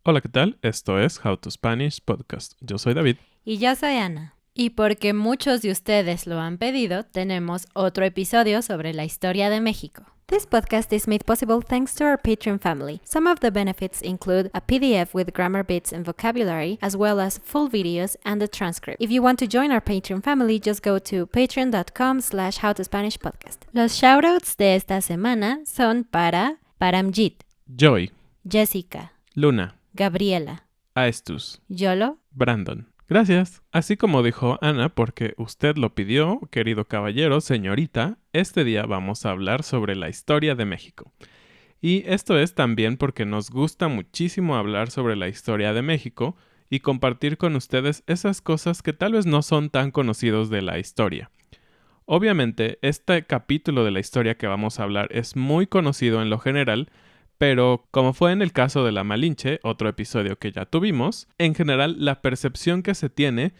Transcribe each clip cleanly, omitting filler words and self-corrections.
Hola, ¿qué tal? Esto es How to Spanish Podcast. Yo soy David. Y yo soy Ana. Y porque muchos de ustedes lo han pedido, tenemos otro episodio sobre la historia de México. This podcast is made possible thanks to our Patreon family. Some of the benefits include a PDF with grammar bits and vocabulary, as well as full videos and a transcript. If you want to join our Patreon family, just go to patreon.com/howtospanishpodcast. Los shoutouts de esta semana son para Paramjit, Joy, Jessica, Luna, Gabriela, Aestus, Yolo, Brandon. Gracias. Así como dijo Ana, porque usted lo pidió, querido caballero, señorita, este día vamos a hablar sobre la historia de México. Y esto es también porque nos gusta muchísimo hablar sobre la historia de México y compartir con ustedes esas cosas que tal vez no son tan conocidos de la historia. Obviamente, este capítulo de la historia que vamos a hablar es muy conocido en lo general, pero como fue en el caso de la Malinche, otro episodio que ya tuvimos, en general la percepción que se tiene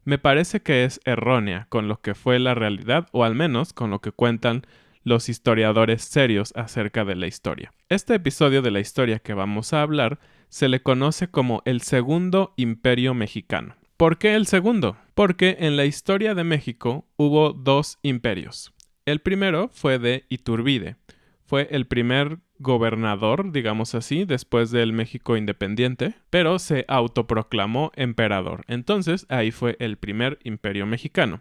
me parece que es errónea con lo que fue la realidad, o al menos con lo que cuentan los historiadores serios acerca de la historia. Este episodio de la historia que vamos a hablar se le conoce como el Segundo Imperio Mexicano. ¿Por qué el segundo? Porque en la historia de México hubo dos imperios. El primero fue de Iturbide. Fue el primer gobernador, digamos así, después del México independiente, pero se autoproclamó emperador. Entonces, ahí fue el primer imperio mexicano.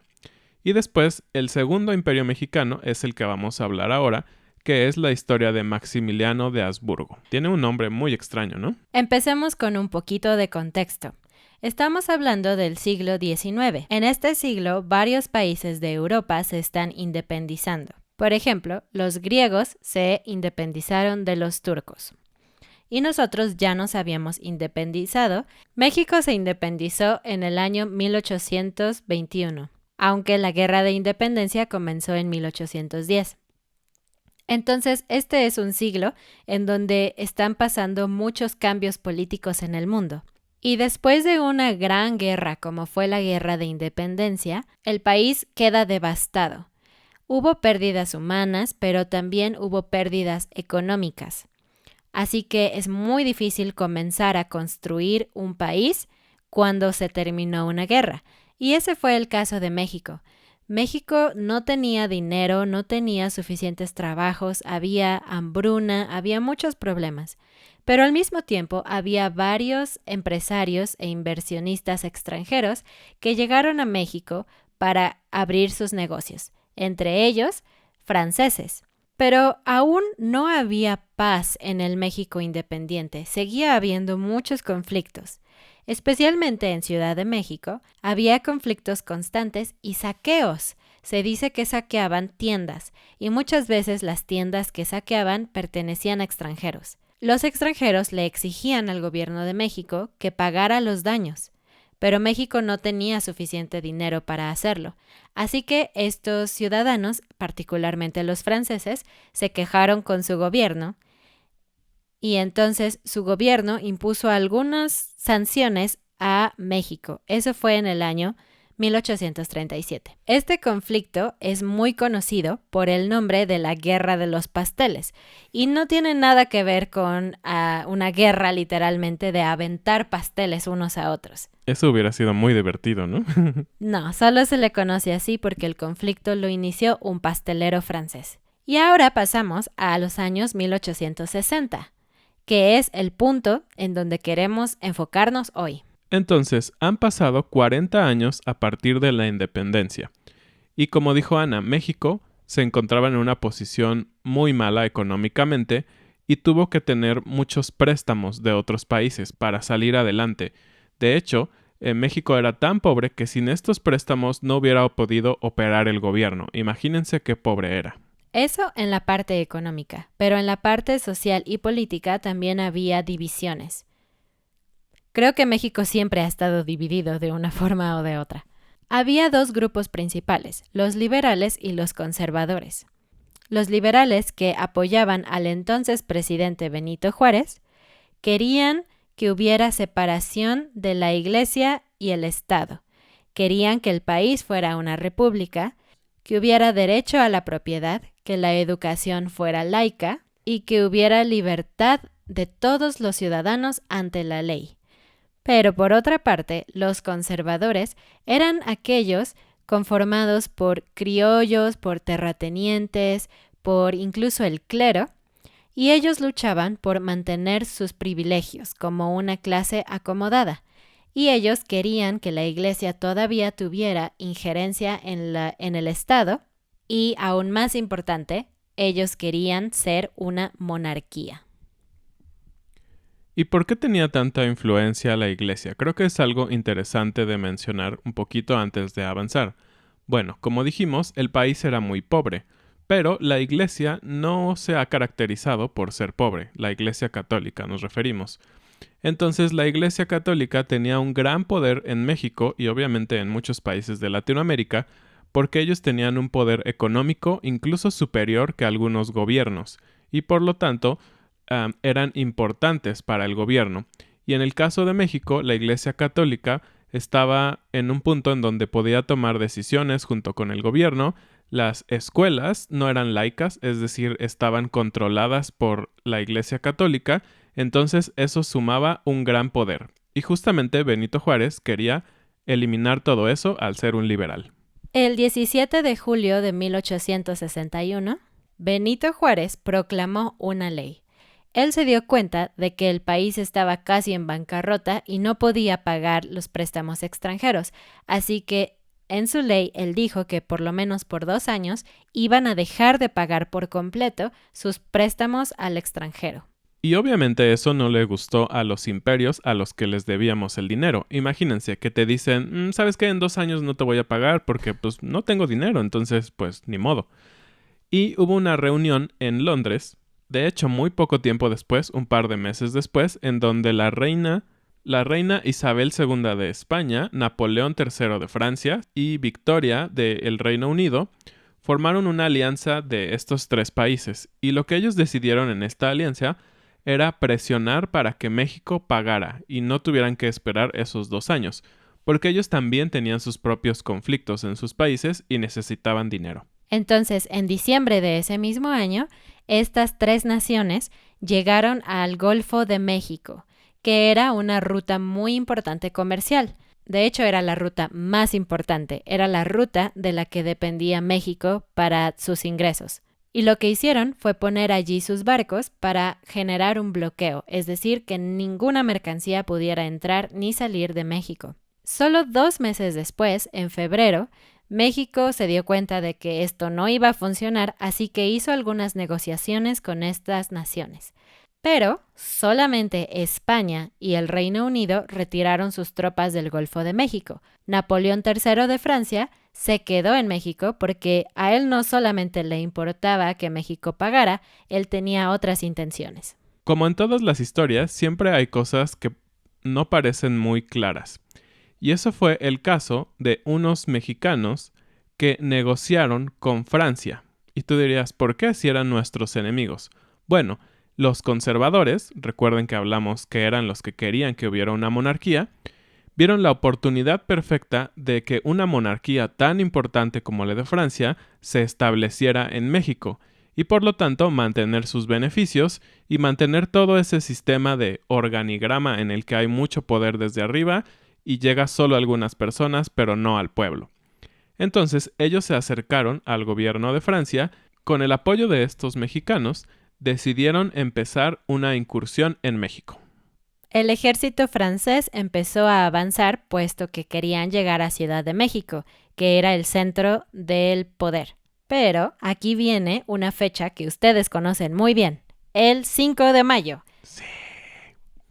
Y después, el segundo imperio mexicano es el que vamos a hablar ahora, que es la historia de Maximiliano de Habsburgo. Tiene un nombre muy extraño, ¿no? Empecemos con un poquito de contexto. Estamos hablando del siglo XIX. En este siglo, varios países de Europa se están independizando. Por ejemplo, los griegos se independizaron de los turcos. Y nosotros ya nos habíamos independizado. México se independizó en el año 1821, aunque la Guerra de Independencia comenzó en 1810. Entonces, este es un siglo en donde están pasando muchos cambios políticos en el mundo. Y después de una gran guerra como fue la Guerra de Independencia, el país queda devastado. Hubo pérdidas humanas, pero también hubo pérdidas económicas. Así que es muy difícil comenzar a construir un país cuando se terminó una guerra. Y ese fue el caso de México. México no tenía dinero, no tenía suficientes trabajos, había hambruna, había muchos problemas. Pero al mismo tiempo había varios empresarios e inversionistas extranjeros que llegaron a México para abrir sus negocios, entre ellos franceses. Pero aún no había paz en el México independiente, seguía habiendo muchos conflictos. Especialmente en Ciudad de México, había conflictos constantes y saqueos. Se dice que saqueaban tiendas, y muchas veces las tiendas que saqueaban pertenecían a extranjeros. Los extranjeros le exigían al gobierno de México que pagara los daños, pero México no tenía suficiente dinero para hacerlo. Así que estos ciudadanos, particularmente los franceses, se quejaron con su gobierno y entonces su gobierno impuso algunas sanciones a México. Eso fue en el año 1837. Este conflicto es muy conocido por el nombre de la Guerra de los Pasteles y no tiene nada que ver con una guerra literalmente de aventar pasteles unos a otros. Eso hubiera sido muy divertido, ¿no? No, solo se le conoce así porque el conflicto lo inició un pastelero francés. Y ahora pasamos a los años 1860, que es el punto en donde queremos enfocarnos hoy. Entonces, han pasado 40 años a partir de la independencia. Y como dijo Ana, México se encontraba en una posición muy mala económicamente y tuvo que tener muchos préstamos de otros países para salir adelante. De hecho, México era tan pobre que sin estos préstamos no hubiera podido operar el gobierno. Imagínense qué pobre era. Eso en la parte económica, pero en la parte social y política también había divisiones. Creo que México siempre ha estado dividido de una forma o de otra. Había dos grupos principales, los liberales y los conservadores. Los liberales, que apoyaban al entonces presidente Benito Juárez, querían que hubiera separación de la Iglesia y el Estado. Querían que el país fuera una república, que hubiera derecho a la propiedad, que la educación fuera laica y que hubiera libertad de todos los ciudadanos ante la ley. Pero por otra parte, los conservadores eran aquellos conformados por criollos, por terratenientes, por incluso el clero, y ellos luchaban por mantener sus privilegios como una clase acomodada, y ellos querían que la Iglesia todavía tuviera injerencia en el Estado, y aún más importante, ellos querían ser una monarquía. ¿Y por qué tenía tanta influencia la Iglesia? Creo que es algo interesante de mencionar un poquito antes de avanzar. Bueno, como dijimos, el país era muy pobre, pero la Iglesia no se ha caracterizado por ser pobre, la Iglesia católica nos referimos. Entonces la Iglesia católica tenía un gran poder en México y obviamente en muchos países de Latinoamérica, porque ellos tenían un poder económico incluso superior que algunos gobiernos, y por lo tanto eran importantes para el gobierno. Y en el caso de México, la Iglesia católica estaba en un punto en donde podía tomar decisiones junto con el gobierno. Las escuelas no eran laicas, es decir, estaban controladas por la Iglesia católica, entonces eso sumaba un gran poder. Y justamente Benito Juárez quería eliminar todo eso al ser un liberal. El 17 de julio de 1861, Benito Juárez proclamó una ley. Él se dio cuenta de que el país estaba casi en bancarrota y no podía pagar los préstamos extranjeros, así que en su ley él dijo que por lo menos por 2 años iban a dejar de pagar por completo sus préstamos al extranjero. Y obviamente eso no le gustó a los imperios a los que les debíamos el dinero. Imagínense que te dicen, ¿sabes qué? En 2 años no te voy a pagar porque pues no tengo dinero, entonces pues ni modo. Y hubo una reunión en Londres, de hecho muy poco tiempo después, un par de meses después, en donde la reina Isabel II de España, Napoleón III de Francia y Victoria del Reino Unido formaron una alianza de estos 3 países. Y lo que ellos decidieron en esta alianza era presionar para que México pagara y no tuvieran que esperar esos 2 años, porque ellos también tenían sus propios conflictos en sus países y necesitaban dinero. Entonces, en diciembre de ese mismo año, estas 3 naciones llegaron al Golfo de México, que era una ruta muy importante comercial. De hecho, era la ruta más importante, era la ruta de la que dependía México para sus ingresos. Y lo que hicieron fue poner allí sus barcos para generar un bloqueo, es decir, que ninguna mercancía pudiera entrar ni salir de México. Solo 2 meses después, en febrero, México se dio cuenta de que esto no iba a funcionar, así que hizo algunas negociaciones con estas naciones. Pero solamente España y el Reino Unido retiraron sus tropas del Golfo de México. Napoleón III de Francia se quedó en México porque a él no solamente le importaba que México pagara, él tenía otras intenciones. Como en todas las historias, siempre hay cosas que no parecen muy claras. Y eso fue el caso de unos mexicanos que negociaron con Francia. Y tú dirías, ¿por qué si eran nuestros enemigos? Bueno, los conservadores, recuerden que hablamos que eran los que querían que hubiera una monarquía, vieron la oportunidad perfecta de que una monarquía tan importante como la de Francia se estableciera en México y por lo tanto mantener sus beneficios y mantener todo ese sistema de organigrama en el que hay mucho poder desde arriba y llega solo a algunas personas pero no al pueblo. Entonces ellos se acercaron al gobierno de Francia. Con el apoyo de estos mexicanos decidieron empezar una incursión en México. El ejército francés empezó a avanzar puesto que querían llegar a Ciudad de México, que era el centro del poder. Pero aquí viene una fecha que ustedes conocen muy bien, el 5 de mayo. Sí.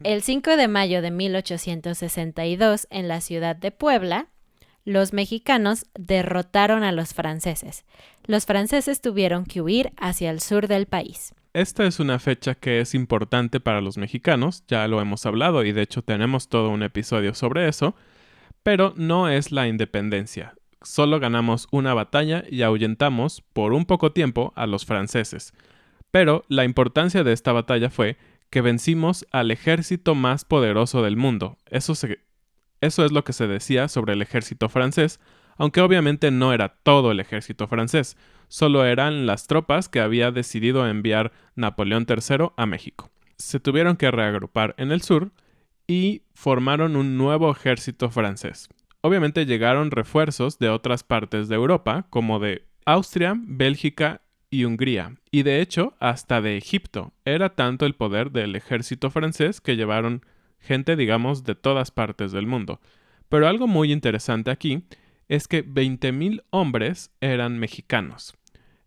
El 5 de mayo de 1862, en la ciudad de Puebla, los mexicanos derrotaron a los franceses. Los franceses tuvieron que huir hacia el sur del país. Esta es una fecha que es importante para los mexicanos, ya lo hemos hablado y de hecho tenemos todo un episodio sobre eso, pero no es la independencia. Solo ganamos una batalla y ahuyentamos por un poco tiempo a los franceses. Pero la importancia de esta batalla fue que vencimos al ejército más poderoso del mundo. Eso es lo que se decía sobre el ejército francés, aunque obviamente no era todo el ejército francés. solo eran las tropas que había decidido enviar Napoleón III a México. Se tuvieron que reagrupar en el sur y formaron un nuevo ejército francés. Obviamente llegaron refuerzos de otras partes de Europa, como de Austria, Bélgica y Hungría, y de hecho hasta de Egipto. Era tanto el poder del ejército francés que llevaron gente, digamos, de todas partes del mundo. Pero algo muy interesante aquí es que 20,000 hombres eran mexicanos.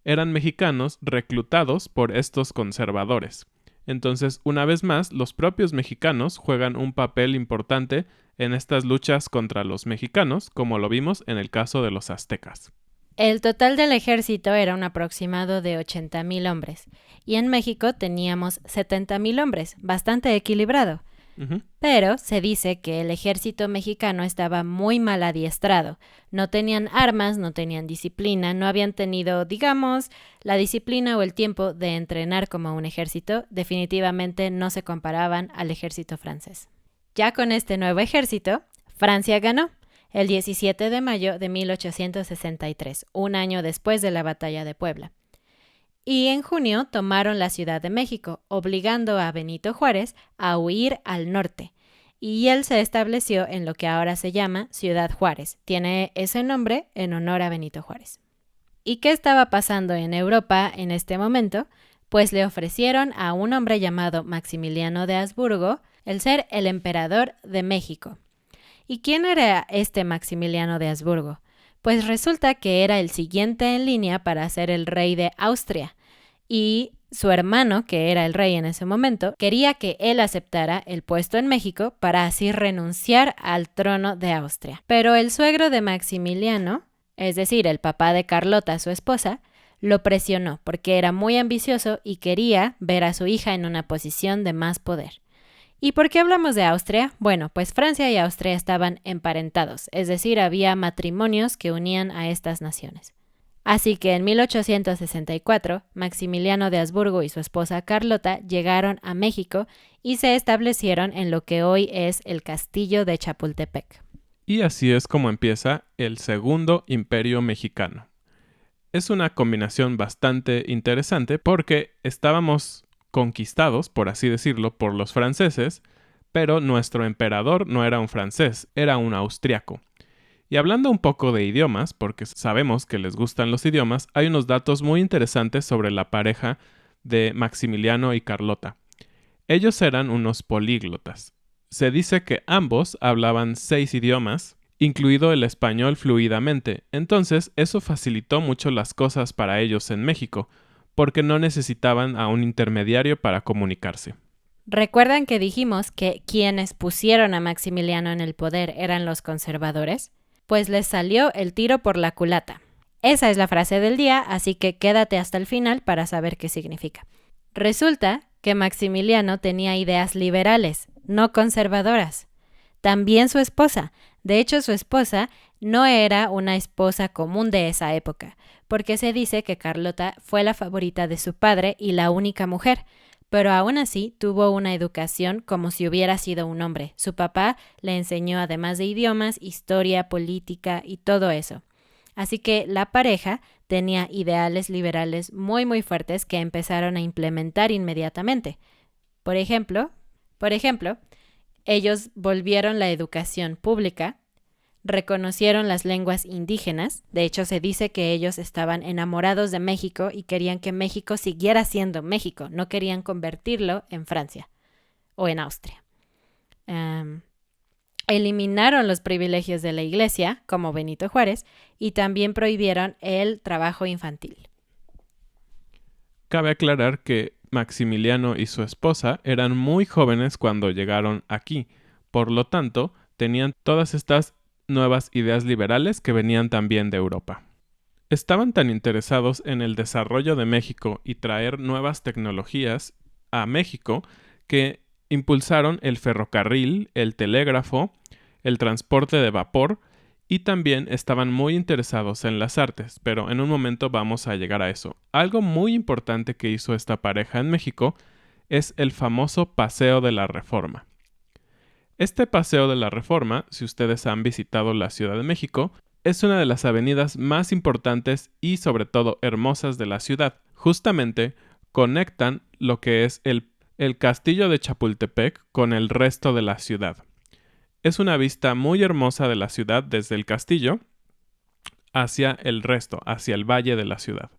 Eran mexicanos reclutados por estos conservadores. Entonces, una vez más, los propios mexicanos juegan un papel importante en estas luchas contra los mexicanos, como lo vimos en el caso de los aztecas. El total del ejército era un aproximado de 80,000 hombres, y en México teníamos 70,000 hombres, bastante equilibrado. Pero se dice que el ejército mexicano estaba muy mal adiestrado. No tenían armas, no tenían disciplina, no habían tenido, digamos, la disciplina o el tiempo de entrenar como un ejército. Definitivamente no se comparaban al ejército francés. Ya con este nuevo ejército, Francia ganó el 17 de mayo de 1863, un año después de la batalla de Puebla. Y en junio tomaron la Ciudad de México, obligando a Benito Juárez a huir al norte. Y él se estableció en lo que ahora se llama Ciudad Juárez. Tiene ese nombre en honor a Benito Juárez. ¿Y qué estaba pasando en Europa en este momento? Pues le ofrecieron a un hombre llamado Maximiliano de Habsburgo el ser el emperador de México. ¿Y quién era este Maximiliano de Habsburgo? Pues resulta que era el siguiente en línea para ser el rey de Austria, y su hermano, que era el rey en ese momento, quería que él aceptara el puesto en México para así renunciar al trono de Austria. Pero el suegro de Maximiliano, es decir, el papá de Carlota, su esposa, lo presionó porque era muy ambicioso y quería ver a su hija en una posición de más poder. ¿Y por qué hablamos de Austria? Bueno, pues Francia y Austria estaban emparentados, es decir, había matrimonios que unían a estas naciones. Así que en 1864, Maximiliano de Habsburgo y su esposa Carlota llegaron a México y se establecieron en lo que hoy es el Castillo de Chapultepec. Y así es como empieza el Segundo Imperio Mexicano. Es una combinación bastante interesante porque estábamos conquistados, por así decirlo, por los franceses, pero nuestro emperador no era un francés, era un austriaco. Y hablando un poco de idiomas, porque sabemos que les gustan los idiomas, hay unos datos muy interesantes sobre la pareja de Maximiliano y Carlota. Ellos eran unos políglotas. Se dice que ambos hablaban 6 idiomas, incluido el español fluidamente, entonces eso facilitó mucho las cosas para ellos en México, porque no necesitaban a un intermediario para comunicarse. ¿Recuerdan que dijimos que quienes pusieron a Maximiliano en el poder eran los conservadores? Pues les salió el tiro por la culata. Esa es la frase del día, así que quédate hasta el final para saber qué significa. Resulta que Maximiliano tenía ideas liberales, no conservadoras. También su esposa. De hecho, su esposa no era una esposa común de esa época, porque se dice que Carlota fue la favorita de su padre y la única mujer, pero aún así tuvo una educación como si hubiera sido un hombre. Su papá le enseñó, además de idiomas, historia, política y todo eso. Así que la pareja tenía ideales liberales muy muy fuertes que empezaron a implementar inmediatamente. Por ejemplo, ellos volvieron la educación pública, reconocieron las lenguas indígenas. De hecho, se dice que ellos estaban enamorados de México y querían que México siguiera siendo México, no querían convertirlo en Francia o en Austria. Eliminaron los privilegios de la iglesia, como Benito Juárez, y también prohibieron el trabajo infantil. Cabe aclarar que Maximiliano y su esposa eran muy jóvenes cuando llegaron aquí, por lo tanto, tenían todas estas nuevas ideas liberales que venían también de Europa. Estaban tan interesados en el desarrollo de México y traer nuevas tecnologías a México que impulsaron el ferrocarril, el telégrafo, el transporte de vapor y también estaban muy interesados en las artes, pero en un momento vamos a llegar a eso. Algo muy importante que hizo esta pareja en México es el famoso Paseo de la Reforma. Este Paseo de la Reforma, si ustedes han visitado la Ciudad de México, es una de las avenidas más importantes y sobre todo hermosas de la ciudad. Justamente conectan lo que es el castillo de Chapultepec con el resto de la ciudad. Es una vista muy hermosa de la ciudad desde el castillo hacia el resto, hacia el valle de la ciudad.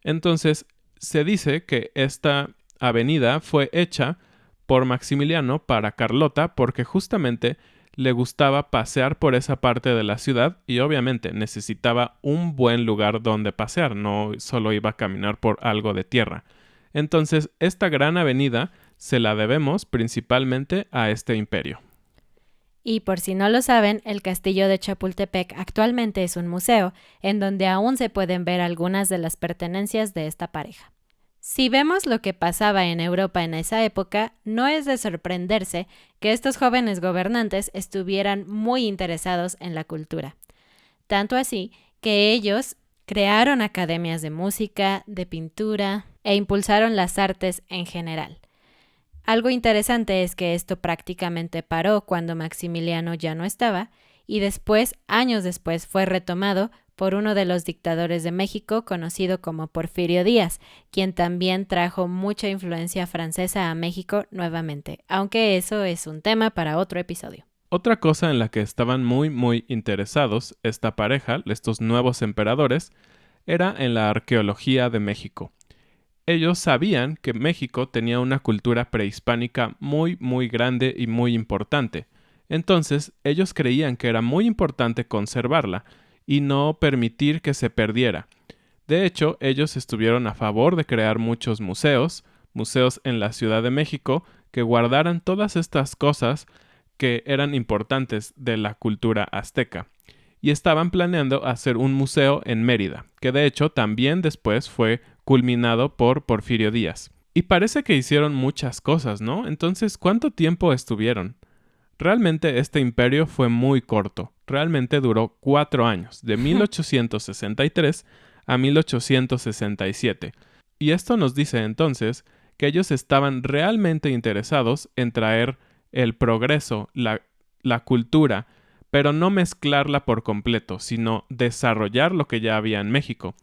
Entonces, se dice que esta avenida fue hecha por Maximiliano para Carlota porque justamente le gustaba pasear por esa parte de la ciudad y obviamente necesitaba un buen lugar donde pasear, no solo iba a caminar por algo de tierra. Entonces, esta gran avenida se la debemos principalmente a este imperio. Y por si no lo saben, el castillo de Chapultepec actualmente es un museo, en donde aún se pueden ver algunas de las pertenencias de esta pareja. Si vemos lo que pasaba en Europa en esa época, no es de sorprenderse que estos jóvenes gobernantes estuvieran muy interesados en la cultura. Tanto así que ellos crearon academias de música, de pintura e impulsaron las artes en general. Algo interesante es que esto prácticamente paró cuando Maximiliano ya no estaba y después, años después, fue retomado por uno de los dictadores de México conocido como Porfirio Díaz, quien también trajo mucha influencia francesa a México nuevamente, aunque eso es un tema para otro episodio. Otra cosa en la que estaban muy interesados esta pareja, estos nuevos emperadores, era en la arqueología de México. Ellos sabían que México tenía una cultura prehispánica muy grande y muy importante. Entonces, ellos creían que era muy importante conservarla y no permitir que se perdiera. De hecho, ellos estuvieron a favor de crear muchos museos en la Ciudad de México, que guardaran todas estas cosas que eran importantes de la cultura azteca. Y estaban planeando hacer un museo en Mérida, que de hecho también después fue culminado por Porfirio Díaz. Y parece que hicieron muchas cosas, ¿no? Entonces, ¿cuánto tiempo estuvieron? Realmente este imperio fue muy corto. Realmente duró 4 años, de 1863 a 1867. Y esto nos dice entonces que ellos estaban realmente interesados en traer el progreso, la cultura, pero no mezclarla por completo, sino desarrollar lo que ya había en México.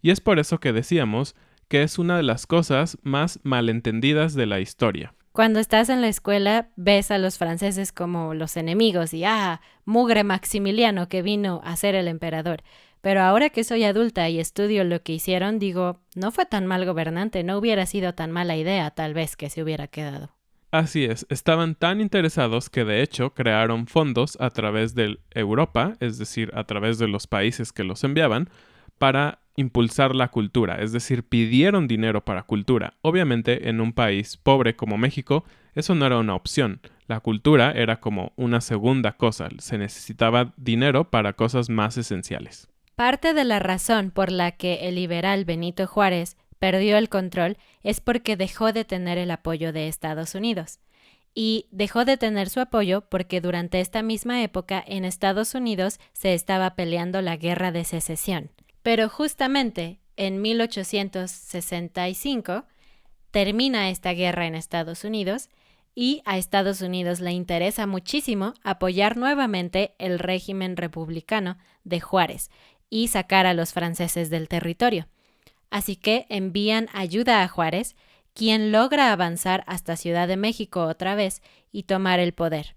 Y es por eso que decíamos que es una de las cosas más malentendidas de la historia. Cuando estás en la escuela, ves a los franceses como los enemigos y mugre Maximiliano que vino a ser el emperador. Pero ahora que soy adulta y estudio lo que hicieron, digo, no fue tan mal gobernante, no hubiera sido tan mala idea tal vez que se hubiera quedado. Así es, estaban tan interesados que de hecho crearon fondos a través de Europa, es decir, a través de los países que los enviaban, para impulsar la cultura, es decir, pidieron dinero para cultura. Obviamente, en un país pobre como México, eso no era una opción. La cultura era como una segunda cosa, se necesitaba dinero para cosas más esenciales. Parte de la razón por la que el liberal Benito Juárez perdió el control es porque dejó de tener el apoyo de Estados Unidos. Y dejó de tener su apoyo porque durante esta misma época en Estados Unidos se estaba peleando la Guerra de Secesión. Pero justamente en 1865 termina esta guerra en Estados Unidos y a Estados Unidos le interesa muchísimo apoyar nuevamente el régimen republicano de Juárez y sacar a los franceses del territorio. Así que envían ayuda a Juárez, quien logra avanzar hasta Ciudad de México otra vez y tomar el poder.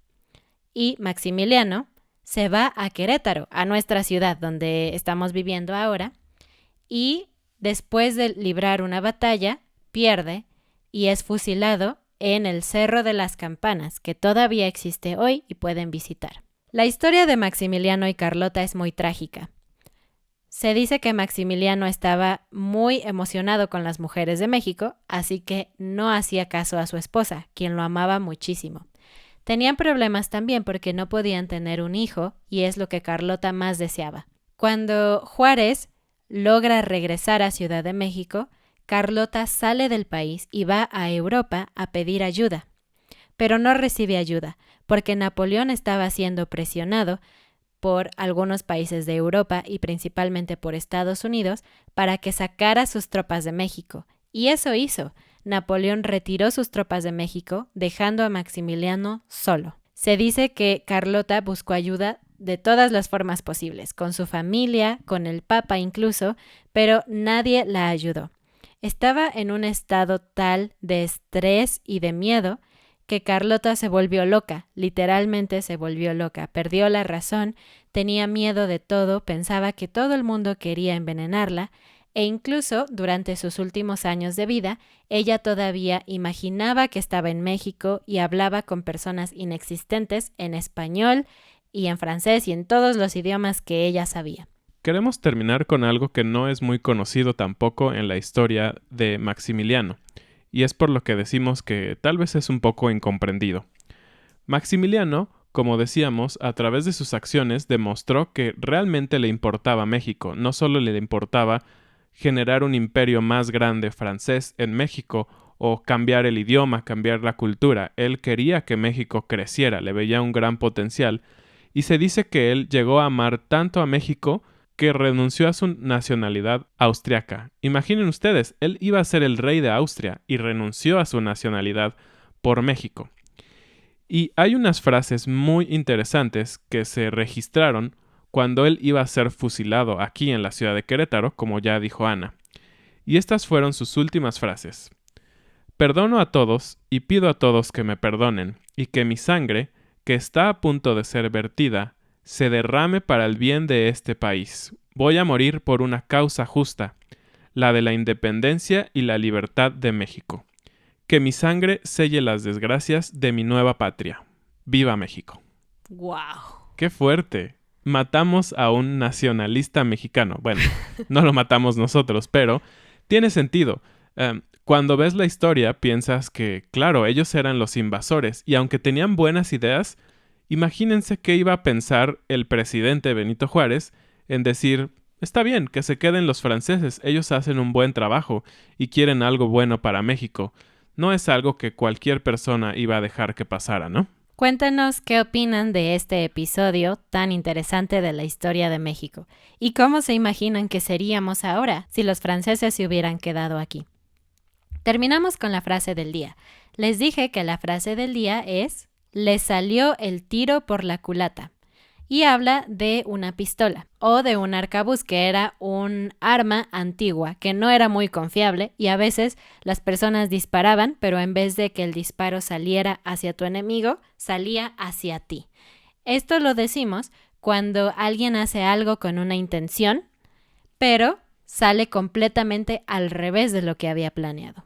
Y Maximiliano se va a Querétaro, a nuestra ciudad donde estamos viviendo ahora, y después de librar una batalla, pierde y es fusilado en el Cerro de las Campanas, que todavía existe hoy y pueden visitar. La historia de Maximiliano y Carlota es muy trágica. Se dice que Maximiliano estaba muy emocionado con las mujeres de México, así que no hacía caso a su esposa, quien lo amaba muchísimo. Tenían problemas también porque no podían tener un hijo y es lo que Carlota más deseaba. Cuando Juárez logra regresar a Ciudad de México, Carlota sale del país y va a Europa a pedir ayuda. Pero no recibe ayuda porque Napoleón estaba siendo presionado por algunos países de Europa y principalmente por Estados Unidos para que sacara sus tropas de México. Y eso hizo. Napoleón retiró sus tropas de México, dejando a Maximiliano solo. Se dice que Carlota buscó ayuda de todas las formas posibles, con su familia, con el Papa incluso, pero nadie la ayudó. Estaba en un estado tal de estrés y de miedo que Carlota se volvió loca, literalmente se volvió loca, perdió la razón, tenía miedo de todo, pensaba que todo el mundo quería envenenarla e incluso durante sus últimos años de vida, ella todavía imaginaba que estaba en México y hablaba con personas inexistentes en español y en francés y en todos los idiomas que ella sabía. Queremos terminar con algo que no es muy conocido tampoco en la historia de Maximiliano, y es por lo que decimos que tal vez es un poco incomprendido. Maximiliano, como decíamos, a través de sus acciones demostró que realmente le importaba México, no solo le importaba generar un imperio más grande francés en México o cambiar el idioma, cambiar la cultura. Él quería que México creciera, le veía un gran potencial, y se dice que él llegó a amar tanto a México que renunció a su nacionalidad austriaca. Imaginen ustedes, él iba a ser el rey de Austria y renunció a su nacionalidad por México. Y hay unas frases muy interesantes que se registraron cuando él iba a ser fusilado aquí en la ciudad de Querétaro, como ya dijo Ana. Y estas fueron sus últimas frases. Perdono a todos y pido a todos que me perdonen, y que mi sangre, que está a punto de ser vertida, se derrame para el bien de este país. Voy a morir por una causa justa, la de la independencia y la libertad de México. Que mi sangre selle las desgracias de mi nueva patria. ¡Viva México! ¡Wow! ¡Qué fuerte! Matamos a un nacionalista mexicano. Bueno, no lo matamos nosotros, pero tiene sentido. Cuando ves la historia, piensas que, claro, ellos eran los invasores, y aunque tenían buenas ideas, imagínense qué iba a pensar el presidente Benito Juárez en decir, está bien, que se queden los franceses, ellos hacen un buen trabajo y quieren algo bueno para México. No es algo que cualquier persona iba a dejar que pasara, ¿no? Cuéntanos qué opinan de este episodio tan interesante de la historia de México y cómo se imaginan que seríamos ahora si los franceses se hubieran quedado aquí. Terminamos con la frase del día. Les dije que la frase del día es «Le salió el tiro por la culata» y habla de una pistola o de un arcabuz, que era un arma antigua que no era muy confiable y a veces las personas disparaban, pero en vez de que el disparo saliera hacia tu enemigo, salía hacia ti. Esto lo decimos cuando alguien hace algo con una intención, pero sale completamente al revés de lo que había planeado.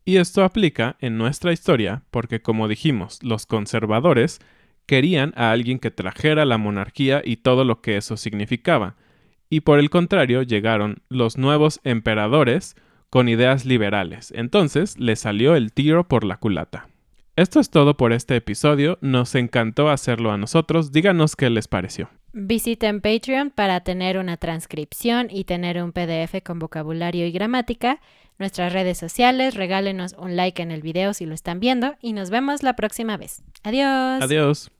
Y esto aplica en nuestra historia porque, como dijimos, los conservadores querían a alguien que trajera la monarquía y todo lo que eso significaba. Y por el contrario, llegaron los nuevos emperadores con ideas liberales. Entonces, les salió el tiro por la culata. Esto es todo por este episodio. Nos encantó hacerlo a nosotros. Díganos qué les pareció. Visiten Patreon para tener una transcripción y tener un PDF con vocabulario y gramática. Nuestras redes sociales, regálenos un like en el video si lo están viendo y nos vemos la próxima vez. Adiós. Adiós.